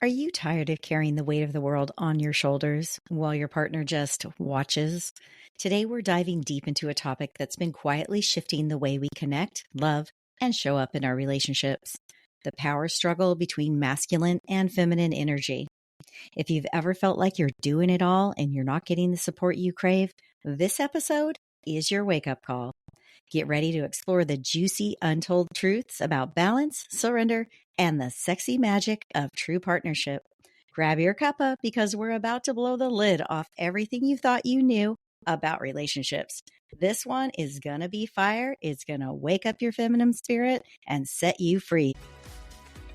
Are you tired of carrying the weight of the world on your shoulders while your partner just watches? Today, we're diving deep into a topic that's been quietly shifting the way we connect, love, and show up in our relationships: the power struggle between masculine and feminine energy. If you've ever felt like you're doing it all and you're not getting the support you crave, this episode is your wake-up call. Get ready to explore the juicy, untold truths about balance, surrender, and the sexy magic of true partnership. Grab your cuppa because we're about to blow the lid off everything you thought you knew about relationships. This one is going to be fire. It's going to wake up your feminine spirit and set you free.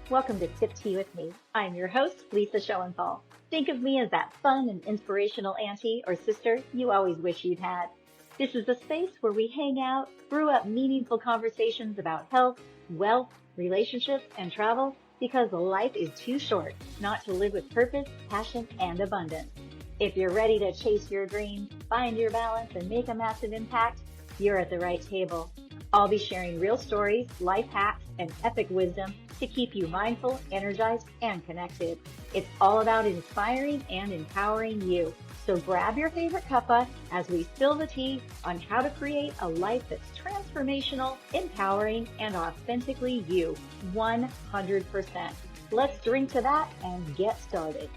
Welcome to Sip Tea with me. I'm your host, Lisa Schoenthal. Think of me as that fun and inspirational auntie or sister you always wish you'd had. This is the space where we hang out, brew up meaningful conversations about health, wealth, relationships, and travel, because life is too short not to live with purpose, passion, and abundance. If you're ready to chase your dreams, find your balance, and make a massive impact, you're at the right table. I'll be sharing real stories, life hacks, and epic wisdom to keep you mindful, energized, and connected. It's all about inspiring and empowering you. So grab your favorite cuppa as we spill the tea on how to create a life that's transformational, empowering, and authentically you, 100%. Let's drink to that and get started.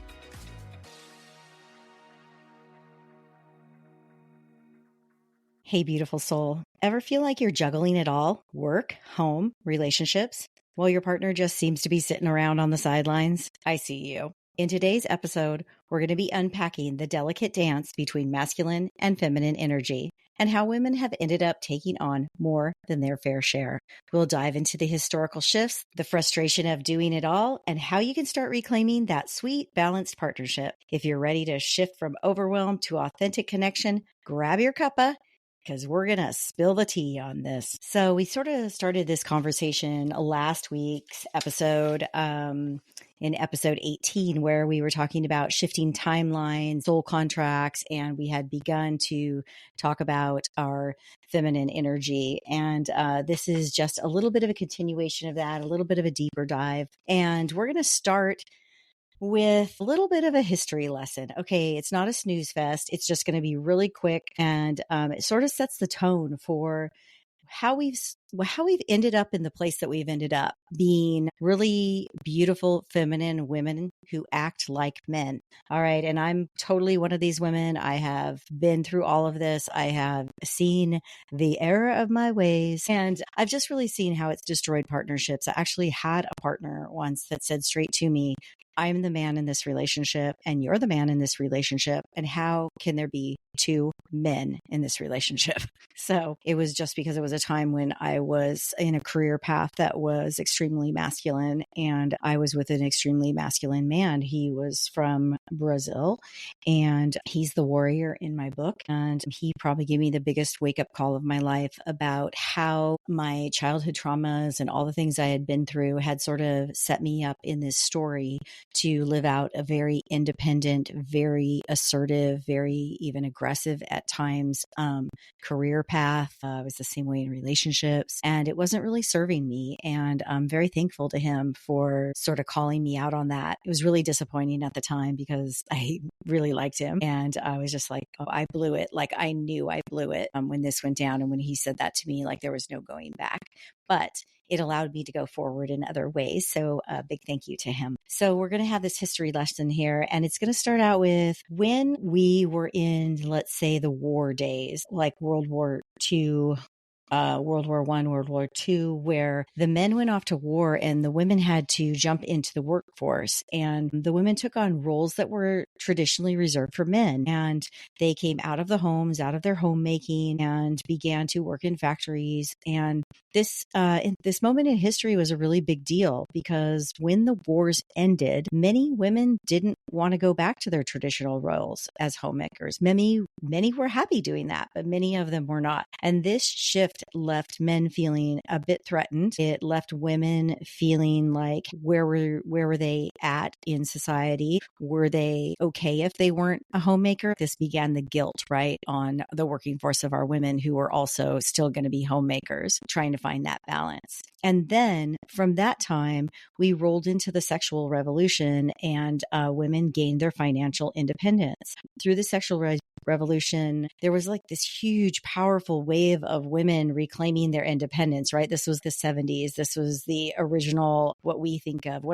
Hey, beautiful soul. Ever feel like you're juggling it all? Work, home, relationships, while your partner just seems to be sitting around on the sidelines? I see you. In today's episode, we're going to be unpacking the delicate dance between masculine and feminine energy and how women have ended up taking on more than their fair share. We'll dive into the historical shifts, the frustration of doing it all, and how you can start reclaiming that sweet, balanced partnership. If you're ready to shift from overwhelm to authentic connection, grab your cuppa, because we're going to spill the tea on this. So we sort of started this conversation last week's episode, in episode 18, where we were talking about shifting timelines, soul contracts, and we had begun to talk about our feminine energy. And this is just a little bit of a continuation of that, a little bit of a deeper dive. And we're going to start with a little bit of a history lesson. Okay, it's not a snooze fest. It's just going to be really quick, and it sort of sets the tone for how we've ended up in the place that we've ended up, being really beautiful feminine women who act like men. All right, and I'm totally one of these women. I have been through all of this. I have seen the error of my ways, and I've just really seen how it's destroyed partnerships. I actually had a partner once that said straight to me, I'm the man in this relationship and you're the man in this relationship. And how can there be two men in this relationship? So it was just because it was a time when I was in a career path that was extremely masculine, and I was with an extremely masculine man. He was from Brazil, and he's the warrior in my book. And he probably gave me the biggest wake up call of my life about how my childhood traumas and all the things I had been through had sort of set me up in this story to live out a very independent, very assertive, very even aggressive at times career path. It was the same way in relationships, and it wasn't really serving me. And I'm very thankful to him for sort of calling me out on that. It was really disappointing at the time because I really liked him, and I was just like, oh, I blew it. Like I knew I blew it when this went down, and when he said that to me, like there was no going back. But it allowed me to go forward in other ways. So a big thank you to him. So we're going to have this history lesson here, and it's going to start out with when we were in, let's say, the war days, like World War II, World War I, World War II, where the men went off to war and the women had to jump into the workforce. And the women took on roles that were traditionally reserved for men. And they came out of the homes, out of their homemaking, and began to work in factories. And this moment in history was a really big deal because when the wars ended, many women didn't want to go back to their traditional roles as homemakers. Many were happy doing that, but many of them were not. And this shift left men feeling a bit threatened. It left women feeling like, where were they at in society? Were they okay if they weren't a homemaker? This began the guilt, right, on the working force of our women who were also still going to be homemakers, trying to find that balance. And then from that time, we rolled into the sexual revolution, and women gained their financial independence. Through the sexual revolution, there was like this huge, powerful wave of women reclaiming their independence, right? This was the 70s. This was the original, what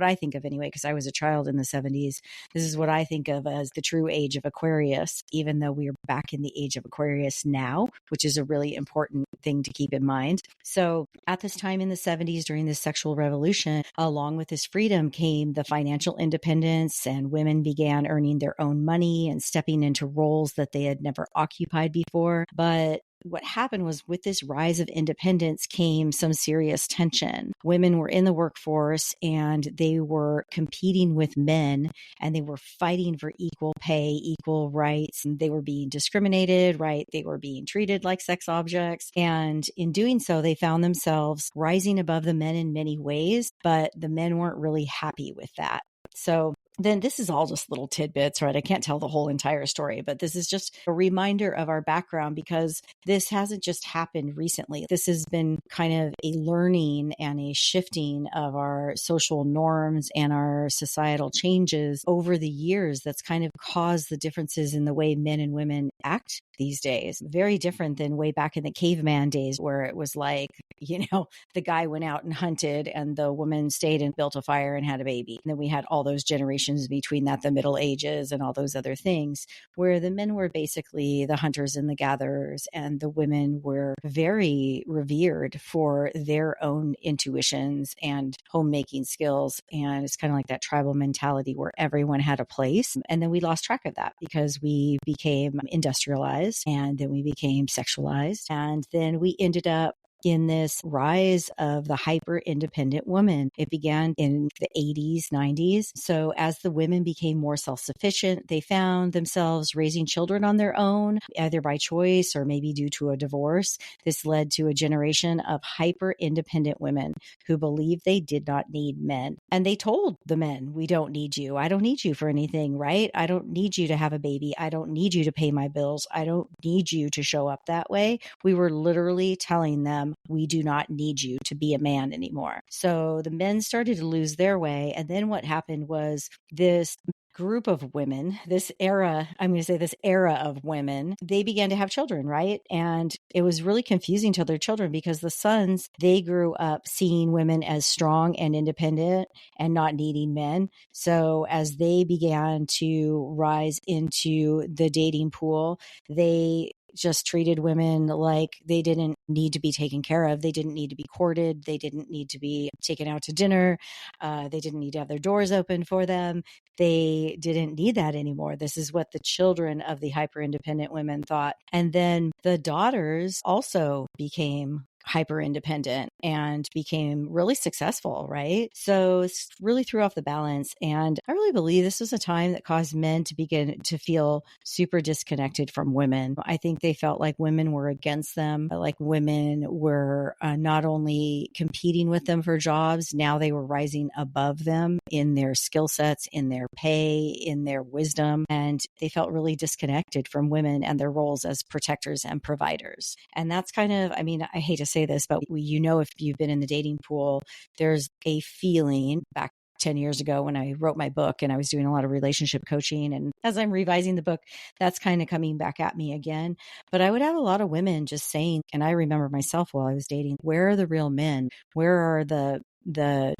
I think of anyway, because I was a child in the 70s. This is what I think of as the true age of Aquarius, even though we are back in the age of Aquarius now, which is a really important thing to keep in mind. So at this time in the 70s, during the sexual revolution, along with this freedom came the financial independence, and women began earning their own money and stepping into roles that they had never occupied before. But what happened was, with this rise of independence came some serious tension. Women were in the workforce and they were competing with men, and they were fighting for equal pay, equal rights. And they were being discriminated, right? They were being treated like sex objects. And in doing so, they found themselves rising above the men in many ways, but the men weren't really happy with that. So then this is all just little tidbits, right? I can't tell the whole entire story, but this is just a reminder of our background, because this hasn't just happened recently. This has been kind of a learning and a shifting of our social norms and our societal changes over the years that's kind of caused the differences in the way men and women act these days. Very different than way back in the caveman days, where it was like, the guy went out and hunted and the woman stayed and built a fire and had a baby. And then we had all those generations between that, the Middle Ages and all those other things, where the men were basically the hunters and the gatherers, and the women were very revered for their own intuitions and homemaking skills. And it's kind of like that tribal mentality where everyone had a place. And then we lost track of that because we became industrialized, and then we became sexualized, and then we ended up in this rise of the hyper independent woman. It began in the 80s, 90s. So as the women became more self-sufficient, they found themselves raising children on their own, either by choice or maybe due to a divorce. This led to a generation of hyper independent women who believed they did not need men. And they told the men, we don't need you. I don't need you for anything, right? I don't need you to have a baby. I don't need you to pay my bills. I don't need you to show up that way. We were literally telling them, we do not need you to be a man anymore. So the men started to lose their way. And then what happened was this group of women, this era of women, they began to have children, right? And it was really confusing to their children, because the sons, they grew up seeing women as strong and independent and not needing men. So as they began to rise into the dating pool, they just treated women like they didn't need to be taken care of. They didn't need to be courted. They didn't need to be taken out to dinner. They didn't need to have their doors open for them. They didn't need that anymore. This is what the children of the hyper independent women thought. And then the daughters also became hyper independent and became really successful, right? So it's really threw off the balance. And I really believe this was a time that caused men to begin to feel super disconnected from women. I think they felt like women were against them, but like women were not only competing with them for jobs, now they were rising above them in their skill sets, in their pay, in their wisdom. And they felt really disconnected from women and their roles as protectors and providers. And that's kind of, I hate to say this, but if you've been in the dating pool, there's a feeling back 10 years ago when I wrote my book and I was doing a lot of relationship coaching. And as I'm revising the book, that's kind of coming back at me again. But I would have a lot of women just saying, and I remember myself while I was dating, where are the real men? Where are the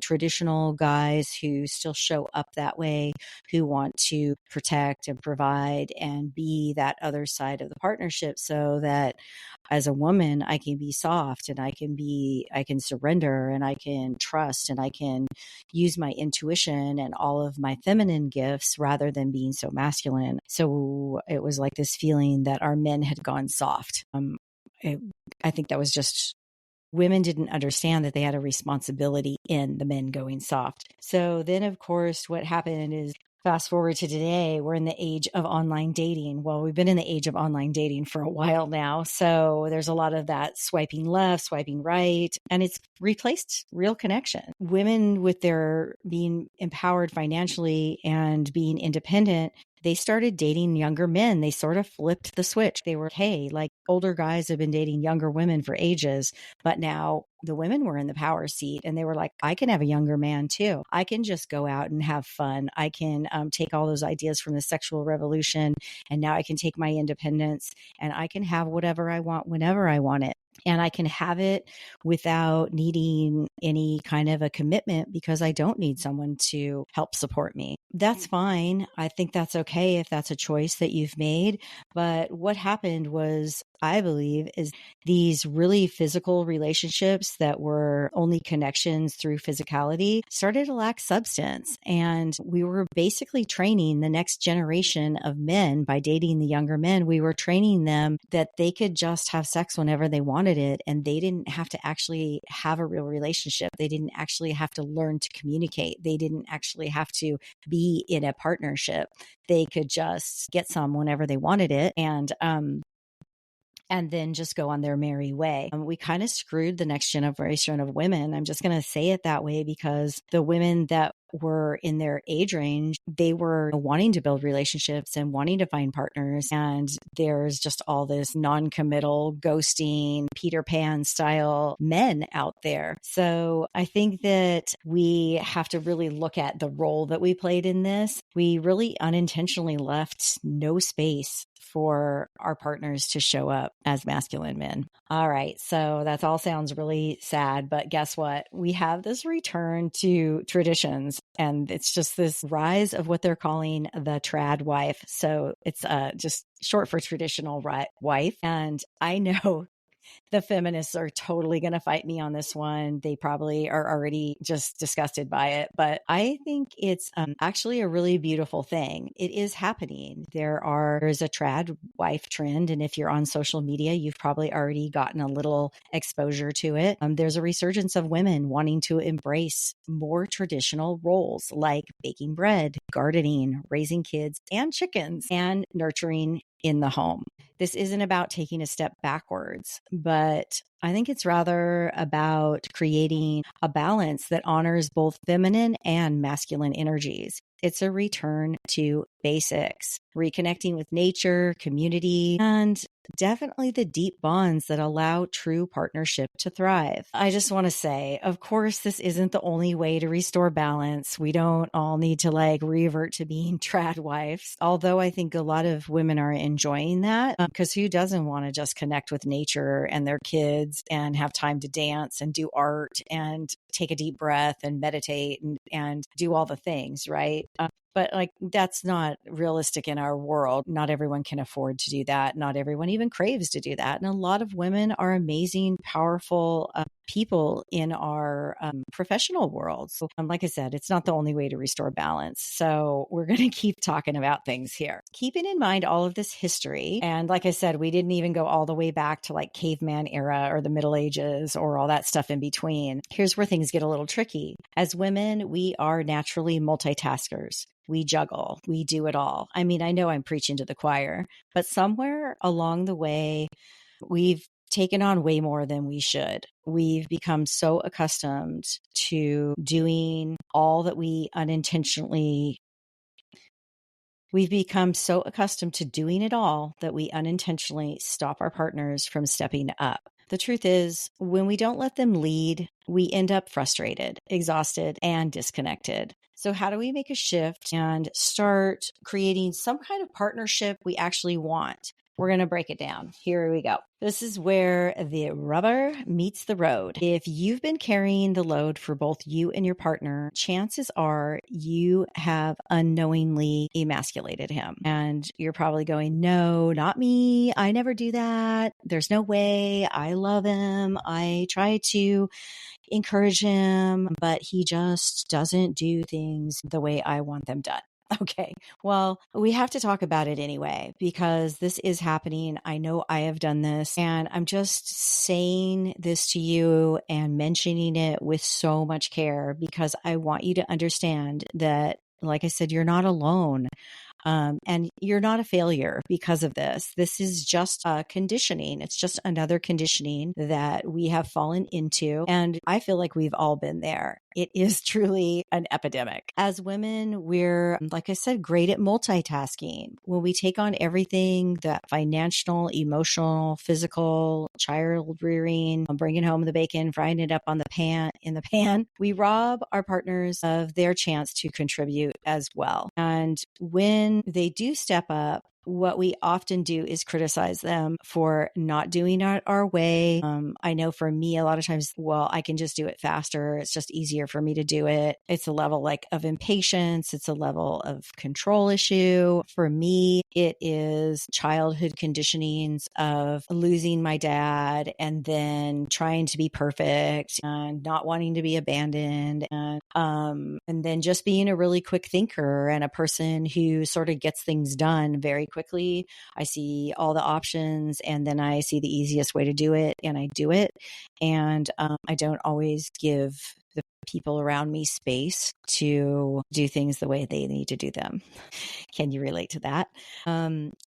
traditional guys who still show up that way, who want to protect and provide and be that other side of the partnership, so that as a woman, I can be soft and I can surrender and I can trust and I can use my intuition and all of my feminine gifts rather than being so masculine. So it was like this feeling that our men had gone soft. I think that was just women didn't understand that they had a responsibility in the men going soft. So then, of course, what happened is, fast forward to today, we're in the age of online dating. Well, we've been in the age of online dating for a while now. So there's a lot of that swiping left, swiping right, and it's replaced real connection. Women, with their being empowered financially and being independent, they started dating younger men. They sort of flipped the switch. They were, hey, like older guys have been dating younger women for ages, but now the women were in the power seat and they were like, I can have a younger man too. I can just go out and have fun. I can take all those ideas from the sexual revolution, and now I can take my independence and I can have whatever I want whenever I want it. And I can have it without needing any kind of a commitment because I don't need someone to help support me. That's fine. I think that's okay if that's a choice that you've made. But what happened was, I believe, is these really physical relationships that were only connections through physicality started to lack substance. And we were basically training the next generation of men by dating the younger men. We were training them that they could just have sex whenever they wanted it, and they didn't have to actually have a real relationship. They didn't actually have to learn to communicate. They didn't actually have to be in a partnership. They could just get some whenever they wanted it, and then just go on their merry way. We kind of screwed the next generation of women. I'm just going to say it that way, because the women that were in their age range, they were wanting to build relationships and wanting to find partners. And there's just all this non-committal, ghosting, Peter Pan style men out there. So I think that we have to really look at the role that we played in this. We really unintentionally left no space for our partners to show up as masculine men. All right. So that all sounds really sad, but guess what? We have this return to traditions, and it's just this rise of what they're calling the trad wife. So it's just short for traditional wife. And I know the feminists are totally going to fight me on this one. They probably are already just disgusted by it, but I think it's actually a really beautiful thing. It is happening. There's a trad wife trend. And if you're on social media, you've probably already gotten a little exposure to it. There's a resurgence of women wanting to embrace more traditional roles like baking bread, gardening, raising kids and chickens, and nurturing in the home. This isn't about taking a step backwards, but I think it's rather about creating a balance that honors both feminine and masculine energies. It's a return to basics, reconnecting with nature, community, and definitely the deep bonds that allow true partnership to thrive. I just want to say, of course, this isn't the only way to restore balance. We don't all need to revert to being trad wives, although I think a lot of women are enjoying that, because who doesn't want to just connect with nature and their kids and have time to dance and do art and take a deep breath and meditate and do all the things, right? But that's not realistic in our world. Not everyone can afford to do that. Not everyone even craves to do that. And a lot of women are amazing, powerful people in our professional world. So like I said, it's not the only way to restore balance. So we're going to keep talking about things here. Keeping in mind all of this history. And like I said, we didn't even go all the way back to caveman era or the Middle Ages or all that stuff in between. Here's where things get a little tricky. As women, we are naturally multitaskers. We juggle, we do it all. I mean, I know I'm preaching to the choir, but somewhere along the way, we've taken on way more than we should. We've become so accustomed to doing all that we've become so accustomed to doing it all that we unintentionally stop our partners from stepping up. The truth is, when we don't let them lead, we end up frustrated, exhausted, and disconnected. So how do we make a shift and start creating some kind of partnership we actually want? We're going to break it down. Here we go. This is where the rubber meets the road. If you've been carrying the load for both you and your partner, chances are you have unknowingly emasculated him. And you're probably going, no, not me. I never do that. There's no way. I love him. I try to encourage him, but he just doesn't do things the way I want them done. Okay. Well, we have to talk about it anyway, because this is happening. I know I have done this, and I'm just saying this to you and mentioning it with so much care because I want you to understand that, like I said, you're not alone. And you're not a failure because of this. This is just conditioning. It's just another conditioning that we have fallen into. And I feel like we've all been there. It is truly an epidemic. As women, we're, like I said, great at multitasking. When we take on everything, that financial, emotional, physical, child rearing, bringing home the bacon, frying it up in the pan, we rob our partners of their chance to contribute as well. And when they do step up, what we often do is criticize them for not doing it our way. I know for me, a lot of times, well, I can just do it faster. It's just easier for me to do it. It's a level like of impatience. It's a level of control issue. For me, it is childhood conditionings of losing my dad and then trying to be perfect and not wanting to be abandoned. And then just being a really quick thinker and a person who sort of gets things done very quickly. I see all the options and then I see the easiest way to do it and I do it. And I don't always give the people around me space to do things the way they need to do them. Can you relate to that?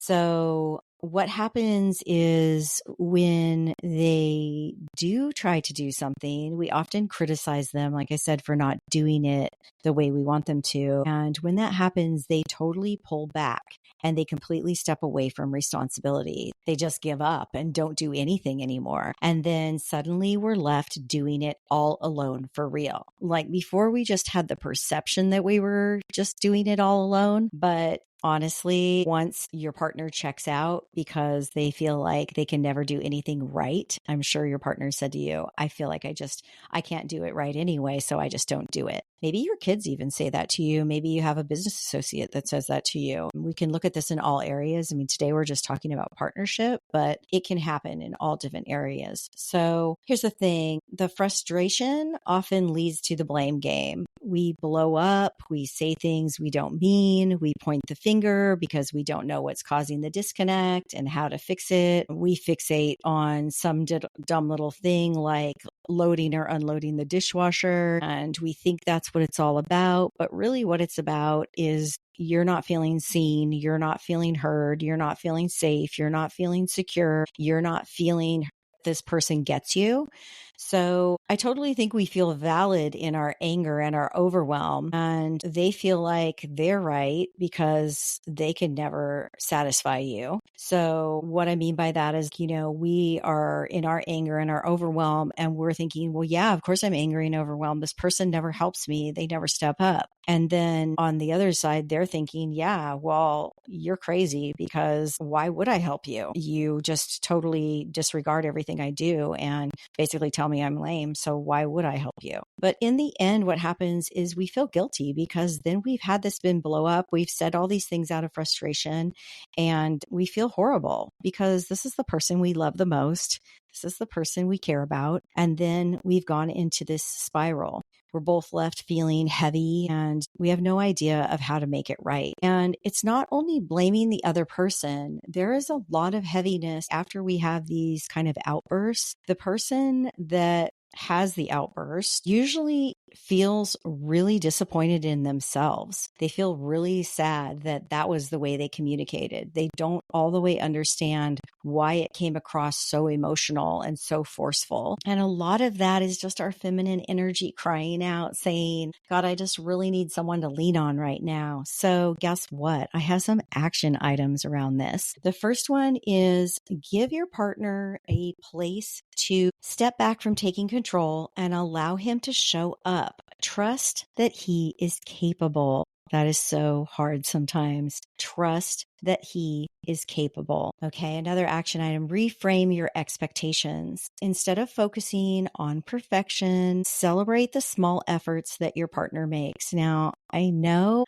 So what happens is when they do try to do something, we often criticize them, like I said, for not doing it the way we want them to. And when that happens, they totally pull back and they completely step away from responsibility. They just give up and don't do anything anymore. And then suddenly we're left doing it all alone for real. Like before, we just had the perception that we were just doing it all alone. But honestly, once your partner checks out because they feel like they can never do anything right, I'm sure your partner said to you, I feel like I can't do it right anyway, so I just don't do it. Maybe your kids even say that to you. Maybe you have a business associate that says that to you. We can look at this in all areas. I mean, today we're just talking about partnership, but it can happen in all different areas. So here's the thing. The frustration often leads to the blame game. We blow up, we say things we don't mean, we point the finger because we don't know what's causing the disconnect and how to fix it. We fixate on some dumb little thing like loading or unloading the dishwasher, and we think that's what it's all about. But really what it's about is you're not feeling seen, you're not feeling heard, you're not feeling safe, you're not feeling secure, you're not feeling this person gets you. So I totally think we feel valid in our anger and our overwhelm, and they feel like they're right because they can never satisfy you. So what I mean by that is, we are in our anger and our overwhelm and we're thinking, well, yeah, of course I'm angry and overwhelmed. This person never helps me. They never step up. And then on the other side, they're thinking, yeah, well, you're crazy because why would I help you? You just totally disregard everything I do and basically tell me I'm lame. So why would I help you? But in the end, what happens is we feel guilty because then we've had this bin blow up. We've said all these things out of frustration and we feel horrible because this is the person we love the most. This is the person we care about. And then we've gone into this spiral. We're both left feeling heavy and we have no idea of how to make it right. And it's not only blaming the other person, there is a lot of heaviness after we have these kind of outbursts. The person that has the outburst usually feels really disappointed in themselves. They feel really sad that that was the way they communicated. They don't all the way understand why it came across so emotional and so forceful. And a lot of that is just our feminine energy crying out, saying, God, I just really need someone to lean on right now. So guess what? I have some action items around this. The first one is give your partner a place to step back from taking control and allow him to show up. Trust that he is capable. That is so hard sometimes. Trust that he is capable. Okay, another action item, reframe your expectations. Instead of focusing on perfection, celebrate the small efforts that your partner makes. Now, I know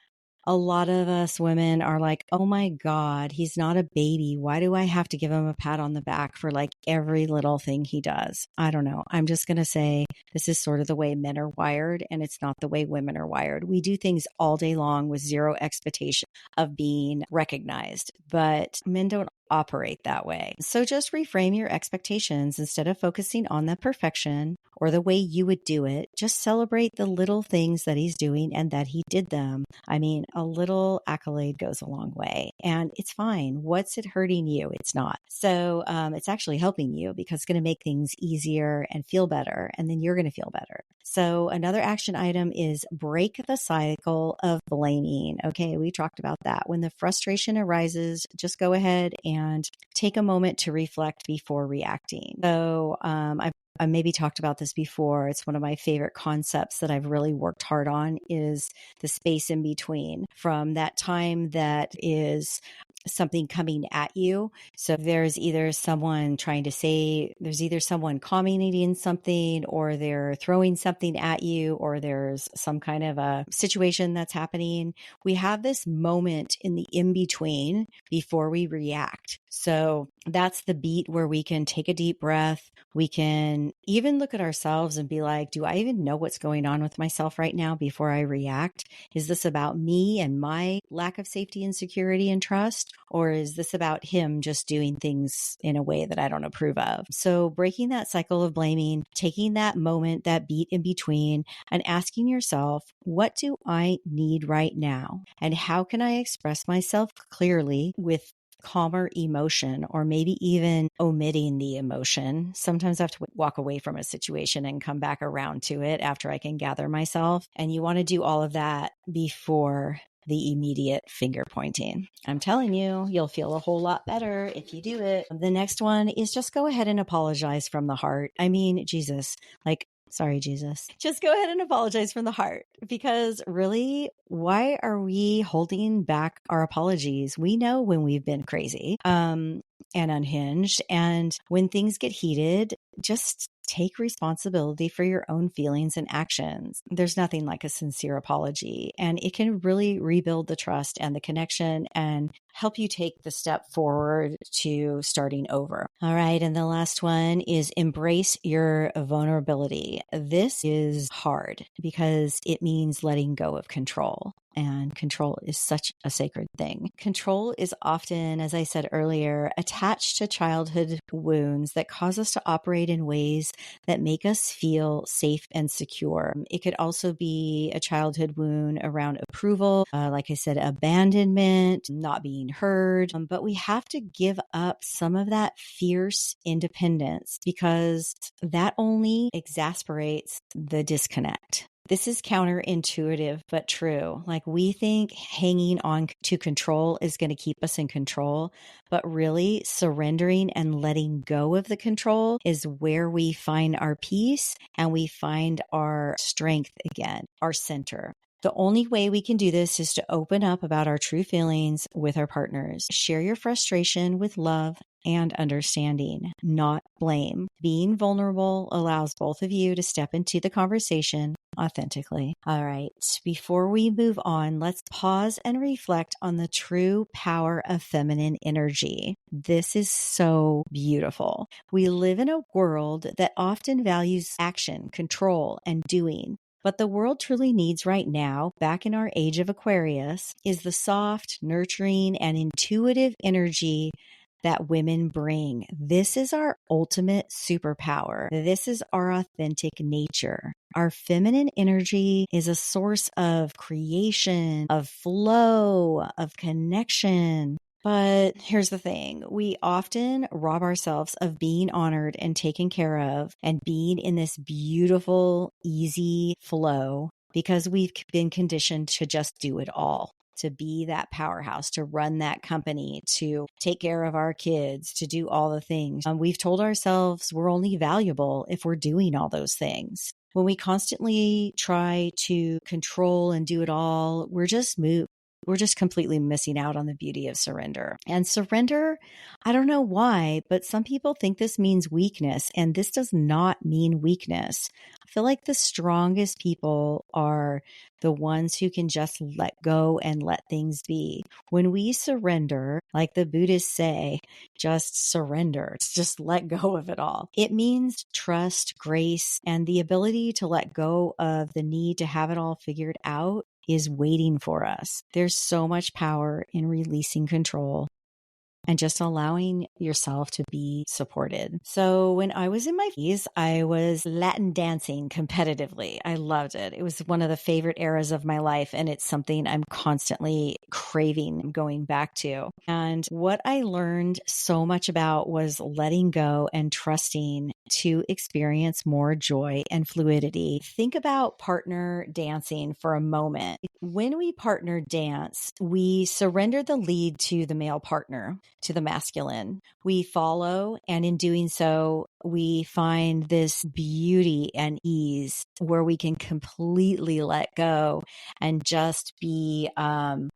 A lot of us women are like, oh my God, he's not a baby. Why do I have to give him a pat on the back for like every little thing he does? I don't know. I'm just going to say this is sort of the way men are wired, and it's not the way women are wired. We do things all day long with zero expectation of being recognized, but men don't operate that way. So just reframe your expectations. Instead of focusing on the perfection or the way you would do it, just celebrate the little things that he's doing and that he did them. I mean, a little accolade goes a long way, and it's fine. What's it hurting you? It's not. So it's actually helping you because it's going to make things easier and feel better, and then you're going to feel better. So another action item is break the cycle of blaming. Okay, we talked about that. When the frustration arises, just go ahead and take a moment to reflect before reacting. So I maybe talked about this before. It's one of my favorite concepts that I've really worked hard on is the space in between from that time that is something coming at you. So there's either someone commenting something, or they're throwing something at you, or there's some kind of a situation that's happening. We have this moment in the in between before we react. So that's the beat where we can take a deep breath. We can even look at ourselves and be like, do I even know what's going on with myself right now before I react? Is this about me and my lack of safety and security and trust? Or is this about him just doing things in a way that I don't approve of? So breaking that cycle of blaming, taking that moment, that beat in between, and asking yourself, what do I need right now? And how can I express myself clearly with calmer emotion, or maybe even omitting the emotion. Sometimes I have to walk away from a situation and come back around to it after I can gather myself. And you want to do all of that before the immediate finger pointing. I'm telling you, you'll feel a whole lot better if you do it. The next one is just go ahead and apologize from the heart. I mean, Jesus, sorry, Jesus. Just go ahead and apologize from the heart, because really, why are we holding back our apologies? We know when we've been crazy and unhinged. And when things get heated, just take responsibility for your own feelings and actions. There's nothing like a sincere apology, and it can really rebuild the trust and the connection and help you take the step forward to starting over. All right. And the last one is embrace your vulnerability. This is hard because it means letting go of control. And control is such a sacred thing. Control is often, as I said earlier, attached to childhood wounds that cause us to operate in ways that make us feel safe and secure. It could also be a childhood wound around approval, like I said, abandonment, not being heard. But we have to give up some of that fierce independence, because that only exasperates the disconnect. This is counterintuitive, but true. Like, we think hanging on to control is going to keep us in control, but really surrendering and letting go of the control is where we find our peace and we find our strength again, our center. The only way we can do this is to open up about our true feelings with our partners. Share your frustration with love and understanding, not blame. Being vulnerable allows both of you to step into the conversation authentically. All right. Before we move on, let's pause and reflect on the true power of feminine energy. This is so beautiful. We live in a world that often values action, control, and doing. What the world truly needs right now, back in our age of Aquarius, is the soft, nurturing, and intuitive energy that women bring. This is our ultimate superpower. This is our authentic nature. Our feminine energy is a source of creation, of flow, of connection. But here's the thing. We often rob ourselves of being honored and taken care of and being in this beautiful, easy flow because we've been conditioned to just do it all, to be that powerhouse, to run that company, to take care of our kids, to do all the things. We've told ourselves we're only valuable if we're doing all those things. When we constantly try to control and do it all, we're just we're just completely missing out on the beauty of surrender. And surrender, I don't know why, but some people think this means weakness, and this does not mean weakness. I feel like the strongest people are the ones who can just let go and let things be. When we surrender, like the Buddhists say, just surrender, just let go of it all. It means trust, grace, and the ability to let go of the need to have it all figured out is waiting for us. There's so much power in releasing control and just allowing yourself to be supported. So when I was in my 40s, I was Latin dancing competitively. I loved it. It was one of the favorite eras of my life, and it's something I'm constantly craving going back to. And what I learned so much about was letting go and trusting to experience more joy and fluidity. Think about partner dancing for a moment. When we partner dance, we surrender the lead to the male partner, to the masculine. We follow, and in doing so, we find this beauty and ease where we can completely let go and just be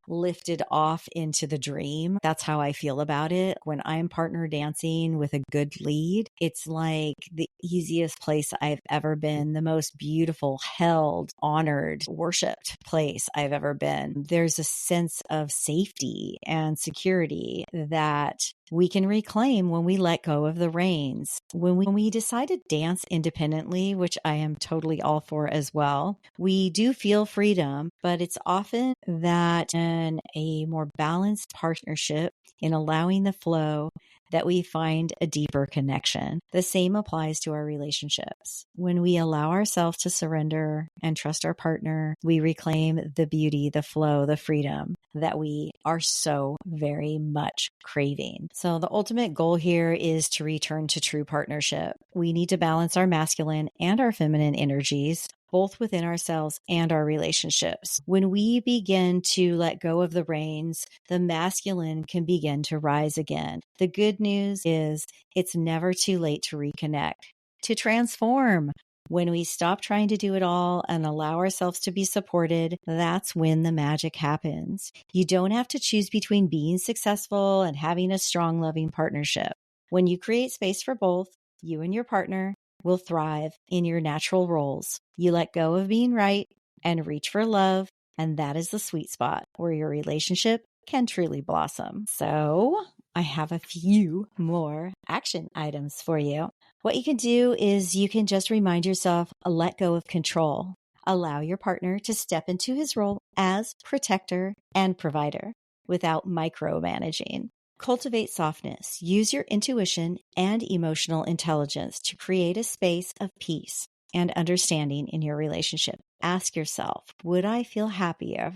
lifted off into the dream. That's how I feel about it. When I'm partner dancing with a good lead, it's like the easiest place I've ever been, the most beautiful, held, honored, worshiped place I've ever been. There's a sense of safety and security that we can reclaim when we let go of the reins. When we decide to dance independently, which I am totally all for as well, we do feel freedom, but it's often that in a more balanced partnership, in allowing the flow, that we find a deeper connection. The same applies to our relationships. When we allow ourselves to surrender and trust our partner, we reclaim the beauty, the flow, the freedom that we are so very much craving. So the ultimate goal here is to return to true partnership. We need to balance our masculine and our feminine energies, both within ourselves and our relationships. When we begin to let go of the reins, the masculine can begin to rise again. The good news is it's never too late to reconnect, to transform. When we stop trying to do it all and allow ourselves to be supported, that's when the magic happens. You don't have to choose between being successful and having a strong, loving partnership. When you create space for both, you and your partner will thrive in your natural roles. You let go of being right and reach for love, and that is the sweet spot where your relationship can truly blossom. So I have a few more action items for you. What you can do is you can just remind yourself, let go of control. Allow your partner to step into his role as protector and provider without micromanaging. Cultivate softness. Use your intuition and emotional intelligence to create a space of peace and understanding in your relationship. Ask yourself, would I feel happier?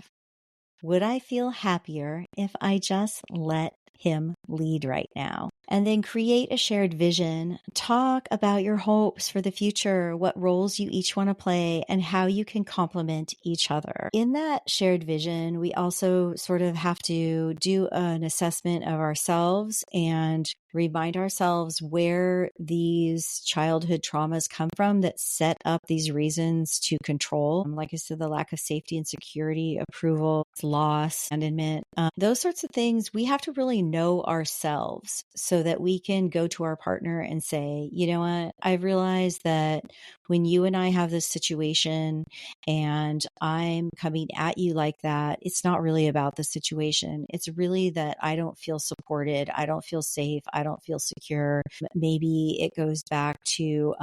Would I feel happier if I just let him lead right now? And then create a shared vision. Talk about your hopes for the future, what roles you each want to play, and how you can complement each other. In that shared vision, we also sort of have to do an assessment of ourselves and remind ourselves where these childhood traumas come from that set up these reasons to control. Like I said, the lack of safety and security, approval, loss, abandonment, those sorts of things. We have to really know ourselves so that we can go to our partner and say, you know what, I've realized that when you and I have this situation and I'm coming at you like that, it's not really about the situation. It's really that I don't feel supported. I don't feel safe. I don't feel secure. Maybe it goes back to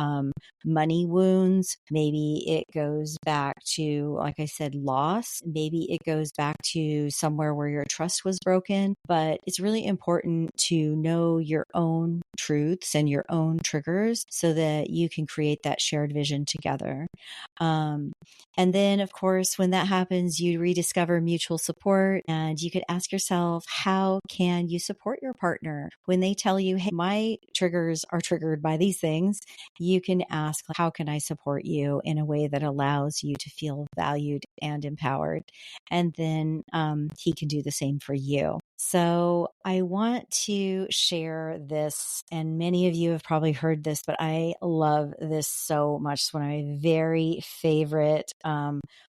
money wounds. Maybe it goes back to, like I said, loss. Maybe it goes back to somewhere where your trust was broken. But it's really important to know your own truths and your own triggers so that you can create that shared vision together. And then, of course, when that happens, you rediscover mutual support, and you could ask yourself, how can you support your partner? When they tell you, hey, my triggers are triggered by these things, you can ask, how can I support you in a way that allows you to feel valued and empowered? And then he can do the same for you. So I want to share this, and many of you have probably heard this, but I love this so much. It's one of my very favorite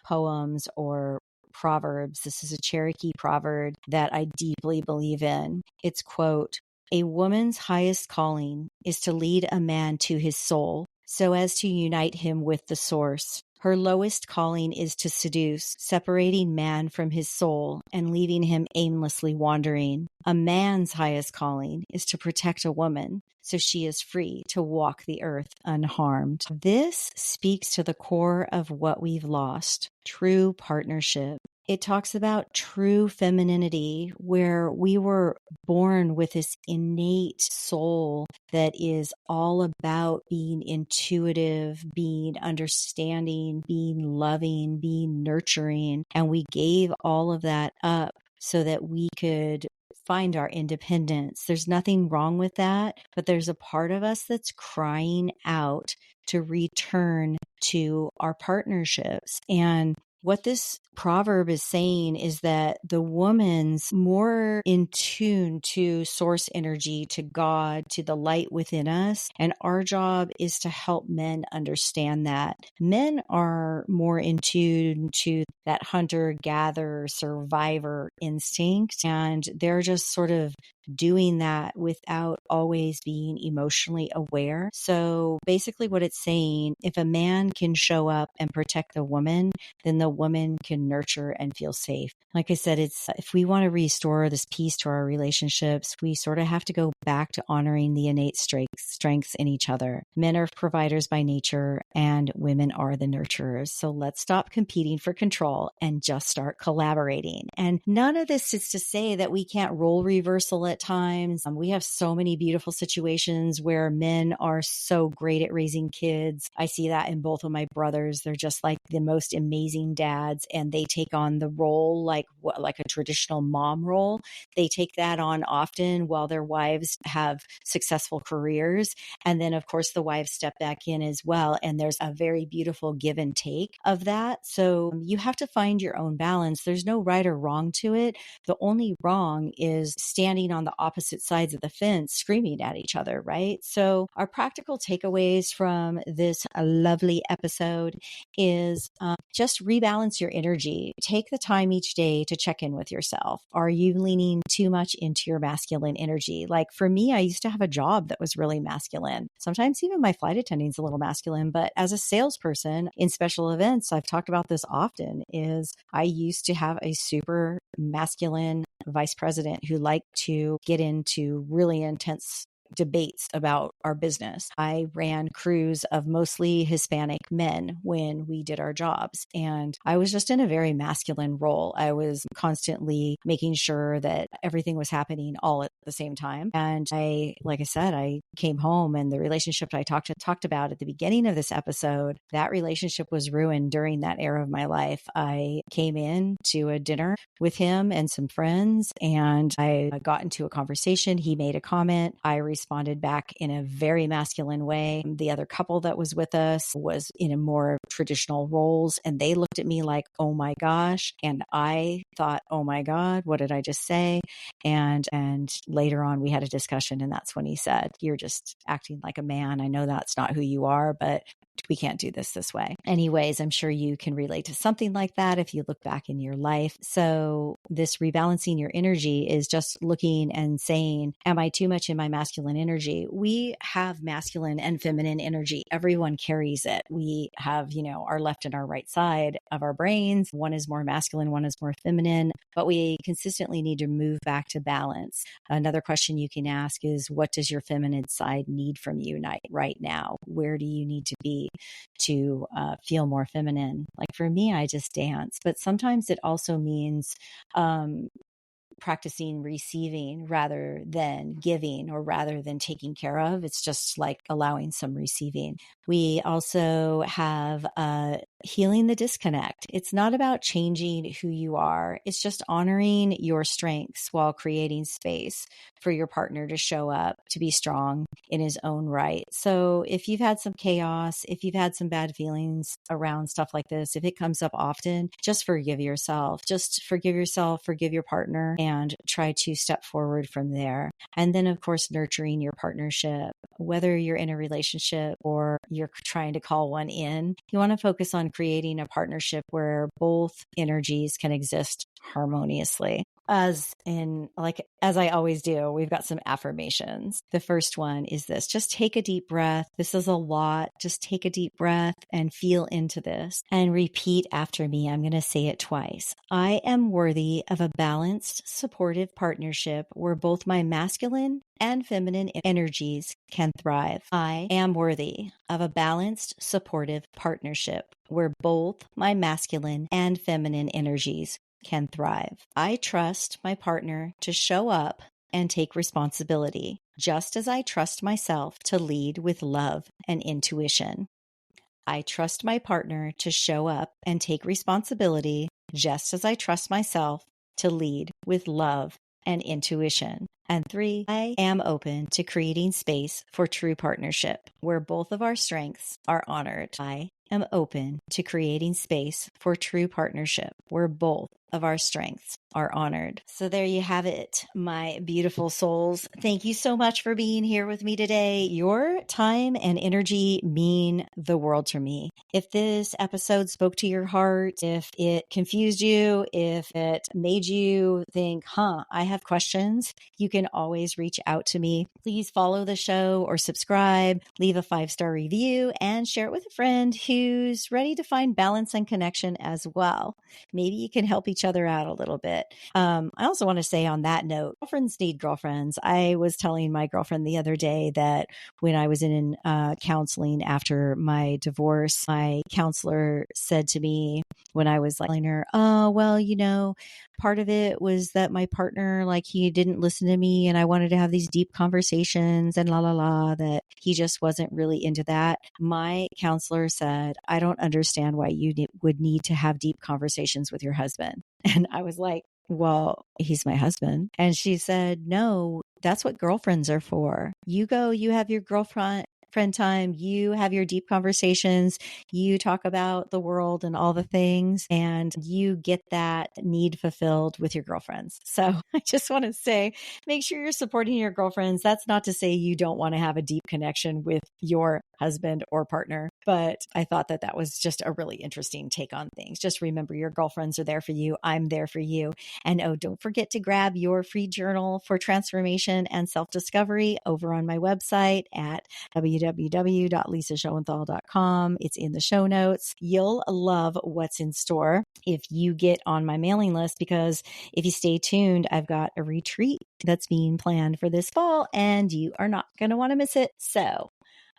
poems or Proverbs. This is a Cherokee proverb that I deeply believe in. It's quote, "A woman's highest calling is to lead a man to his soul so as to unite him with the source. Her lowest calling is to seduce, separating man from his soul and leaving him aimlessly wandering. A man's highest calling is to protect a woman so she is free to walk the earth unharmed." This speaks to the core of what we've lost, true partnership. It talks about true femininity, where we were born with this innate soul that is all about being intuitive, being understanding, being loving, being nurturing. And we gave all of that up so that we could find our independence. There's nothing wrong with that, but there's a part of us that's crying out to return to our partnerships. And what this proverb is saying is that the woman's more in tune to source energy, to God, to the light within us. And our job is to help men understand that. Men are more in tune to that hunter, gatherer, survivor instinct. And they're just sort of doing that without always being emotionally aware. So basically what it's saying, if a man can show up and protect the woman, then the woman can nurture and feel safe. Like I said, it's if we want to restore this peace to our relationships, we sort of have to go back to honoring the innate strengths in each other. Men are providers by nature and women are the nurturers. So let's stop competing for control and just start collaborating. And none of this is to say that we can't role reversal at times. We have so many beautiful situations where men are so great at raising kids. I see that in both of my brothers. They're just like the most amazing dads, and they take on the role like a traditional mom role. They take that on often while their wives have successful careers. And then, of course, the wives step back in as well. And there's a very beautiful give and take of that. So you have to find your own balance. There's no right or wrong to it. The only wrong is standing on the opposite sides of the fence, screaming at each other, right? So our practical takeaways from this lovely episode is just rebalance your energy. Take the time each day to check in with yourself. Are you leaning too much into your masculine energy? Like for me, I used to have a job that was really masculine. Sometimes even my flight attending is a little masculine, but as a salesperson in special events, I've talked about this often, is I used to have a super masculine vice president who liked to get into really intense debates about our business. I ran crews of mostly Hispanic men when we did our jobs. And I was just in a very masculine role. I was constantly making sure that everything was happening all at the same time. And like I said, I came home and the relationship I talked about at the beginning of this episode, that relationship was ruined during that era of my life. I came in to a dinner with him and some friends, and I got into a conversation. He made a comment. I responded back in a very masculine way. The other couple that was with us was in a more traditional roles, and they looked at me like, oh my gosh. And I thought, oh my God, what did I just say? And later on we had a discussion, and that's when he said, you're just acting like a man. I know that's not who you are, but we can't do this way. Anyways, I'm sure you can relate to something like that if you look back in your life. So this rebalancing your energy is just looking and saying, am I too much in my masculine energy? We have masculine and feminine energy. Everyone carries it. We have, our left and our right side of our brains. One is more masculine, one is more feminine, but we consistently need to move back to balance. Another question you can ask is, what does your feminine side need from you right now? Where do you need to be to feel more feminine? Like for me, I just dance, but sometimes it also means practicing receiving rather than giving, or rather than taking care of. It's just like allowing some receiving. We also have healing the disconnect. It's not about changing who you are. It's just honoring your strengths while creating space for your partner to show up, to be strong in his own right. So if you've had some chaos, if you've had some bad feelings around stuff like this, if it comes up often, just forgive yourself. Just forgive yourself, forgive your partner, and try to step forward from there. And then, of course, nurturing your partnership. Whether you're in a relationship or you're trying to call one in, you want to focus on creating a partnership where both energies can exist harmoniously. As I always do, we've got some affirmations. The first one is this: just take a deep breath. This is a lot. Just take a deep breath and feel into this and repeat after me. I'm going to say it twice. I am worthy of a balanced, supportive partnership where both my masculine and feminine energies can thrive. I am worthy of a balanced, supportive partnership where both my masculine and feminine energies can thrive. I trust my partner to show up and take responsibility, just as I trust myself to lead with love and intuition. I trust my partner to show up and take responsibility, just as I trust myself to lead with love and intuition. And 3, I am open to creating space for true partnership where both of our strengths are honored. I am open to creating space for true partnership where both of our strengths are honored. So there you have it, my beautiful souls. Thank you so much for being here with me today. Your time and energy mean the world to me. If this episode spoke to your heart, if it confused you, if it made you think, I have questions, you can always reach out to me. Please follow the show or subscribe, leave a 5-star review, and share it with a friend who's ready to find balance and connection as well. Maybe you can help each other out a little bit. I also want to say on that note, girlfriends need girlfriends. I was telling my girlfriend the other day that when I was in counseling after my divorce, my counselor said to me when I was telling her, part of it was that my partner, he didn't listen to me and I wanted to have these deep conversations and that he just wasn't really into that. My counselor said, I don't understand why you would need to have deep conversations with your husband. And I was like, well, he's my husband. And she said, no, that's what girlfriends are for. You go, you have your girlfriend time, you have your deep conversations, you talk about the world and all the things, and you get that need fulfilled with your girlfriends. So I just want to say, make sure you're supporting your girlfriends. That's not to say you don't want to have a deep connection with your husband or partner, but I thought that was just a really interesting take on things. Just remember, your girlfriends are there for you. I'm there for you. And don't forget to grab your free journal for transformation and self-discovery over on my website at www.lisaschoenthal.com. It's in the show notes. You'll love what's in store if you get on my mailing list, because if you stay tuned, I've got a retreat that's being planned for this fall and you are not going to want to miss it. So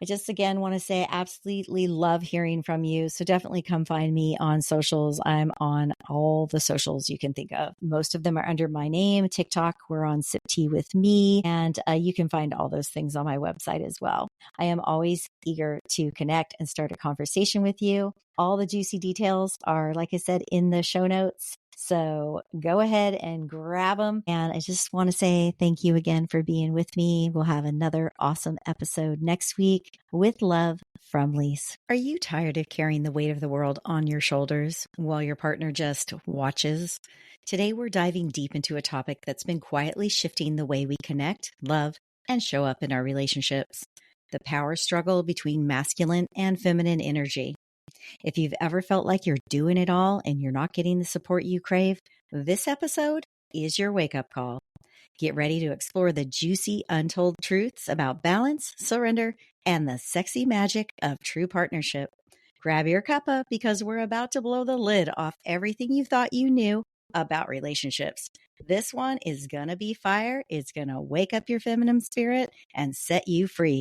I just again want to say I absolutely love hearing from you. So definitely come find me on socials. I'm on all the socials you can think of. Most of them are under my name. TikTok, we're on Sip Tea with Me. And you can find all those things on my website as well. I am always eager to connect and start a conversation with you. All the juicy details are, like I said, in the show notes. So go ahead and grab them. And I just want to say thank you again for being with me. We'll have another awesome episode next week. With love, from Lise. Are you tired of carrying the weight of the world on your shoulders while your partner just watches? Today, we're diving deep into a topic that's been quietly shifting the way we connect, love, and show up in our relationships: the power struggle between masculine and feminine energy. If you've ever felt like you're doing it all and you're not getting the support you crave, this episode is your wake-up call. Get ready to explore the juicy, untold truths about balance, surrender, and the sexy magic of true partnership. Grab your cuppa because we're about to blow the lid off everything you thought you knew about relationships. This one is going to be fire. It's going to wake up your feminine spirit and set you free.